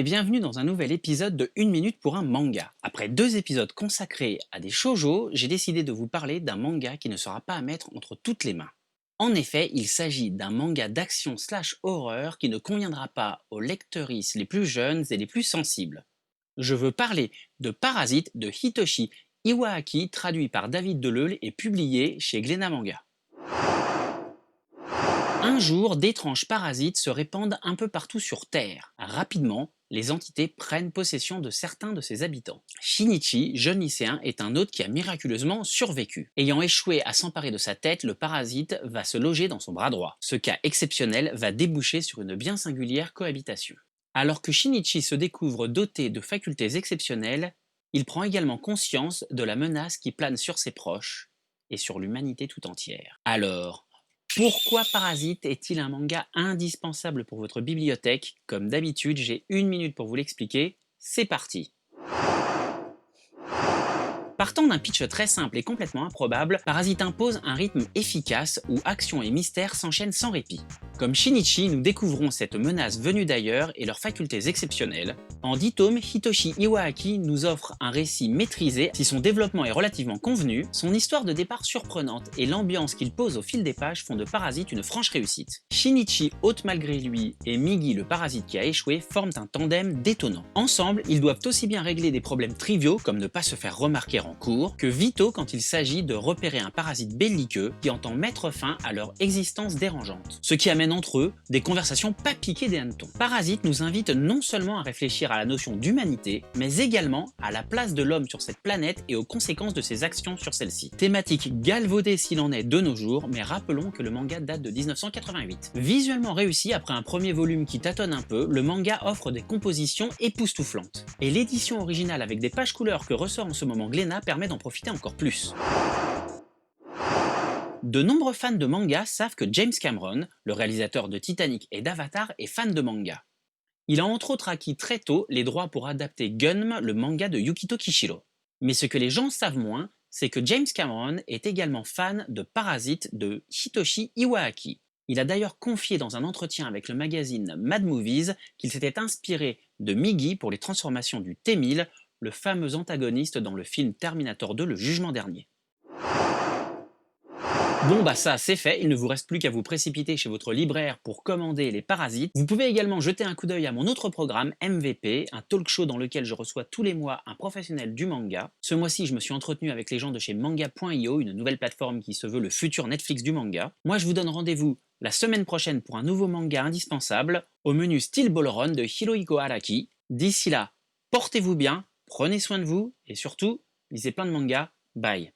et bienvenue dans un nouvel épisode de 1 minute pour un manga. Après 2 épisodes consacrés à des shoujo, j'ai décidé de vous parler d'un manga qui ne sera pas à mettre entre toutes les mains. En effet, il s'agit d'un manga d'action slash horreur qui ne conviendra pas aux lecteuristes les plus jeunes et les plus sensibles. Je veux parler de Parasite de Hitoshi Iwaaki, traduit par David Deleuil et publié chez Glénat Manga. Un jour, d'étranges parasites se répandent un peu partout sur Terre. Rapidement, les entités prennent possession de certains de ses habitants. Shinichi, jeune lycéen, est un hôte qui a miraculeusement survécu. Ayant échoué à s'emparer de sa tête, le parasite va se loger dans son bras droit. Ce cas exceptionnel va déboucher sur une bien singulière cohabitation. Alors que Shinichi se découvre doté de facultés exceptionnelles, il prend également conscience de la menace qui plane sur ses proches et sur l'humanité tout entière. Alors, pourquoi Parasite est-il un manga indispensable pour votre bibliothèque? Comme d'habitude, j'ai 1 minute pour vous l'expliquer. C'est parti! Partant d'un pitch très simple et complètement improbable, Parasite impose un rythme efficace où action et mystère s'enchaînent sans répit. Comme Shinichi, nous découvrons cette menace venue d'ailleurs et leurs facultés exceptionnelles. En 10 tomes, Hitoshi Iwaaki nous offre un récit maîtrisé. Si son développement est relativement convenu, son histoire de départ surprenante et l'ambiance qu'il pose au fil des pages font de Parasite une franche réussite. Shinichi, hôte malgré lui, et Migi, le parasite qui a échoué, forment un tandem détonnant. Ensemble, ils doivent aussi bien régler des problèmes triviaux comme ne pas se faire remarquer en cours, que vitaux quand il s'agit de repérer un parasite belliqueux qui entend mettre fin à leur existence dérangeante. Ce qui amène entre eux des conversations pas piquées des hannetons. Parasite nous invite non seulement à réfléchir à la notion d'humanité, mais également à la place de l'homme sur cette planète et aux conséquences de ses actions sur celle-ci. Thématique galvaudée s'il en est de nos jours, mais rappelons que le manga date de 1988. Visuellement réussi après un premier volume qui tâtonne un peu, le manga offre des compositions époustouflantes. Et l'édition originale avec des pages couleurs que ressort en ce moment Glénat permet d'en profiter encore plus. De nombreux fans de manga savent que James Cameron, le réalisateur de Titanic et d'Avatar, est fan de manga. Il a entre autres acquis très tôt les droits pour adapter Gunm, le manga de Yukito Kishiro. Mais ce que les gens savent moins, c'est que James Cameron est également fan de Parasite de Hitoshi Iwaaki. Il a d'ailleurs confié dans un entretien avec le magazine Mad Movies qu'il s'était inspiré de Migi pour les transformations du T-1000, le fameux antagoniste dans le film Terminator 2, le jugement dernier. Bon bah ça c'est fait, il ne vous reste plus qu'à vous précipiter chez votre libraire pour commander les Parasites. Vous pouvez également jeter un coup d'œil à mon autre programme MVP, un talk show dans lequel je reçois tous les mois un professionnel du manga. Ce mois-ci je me suis entretenu avec les gens de chez manga.io, une nouvelle plateforme qui se veut le futur Netflix du manga. Moi je vous donne rendez-vous la semaine prochaine pour un nouveau manga indispensable, au menu Steel Ball Run de Hirohiko Araki. D'ici là, portez-vous bien, prenez soin de vous et surtout, lisez plein de mangas. Bye.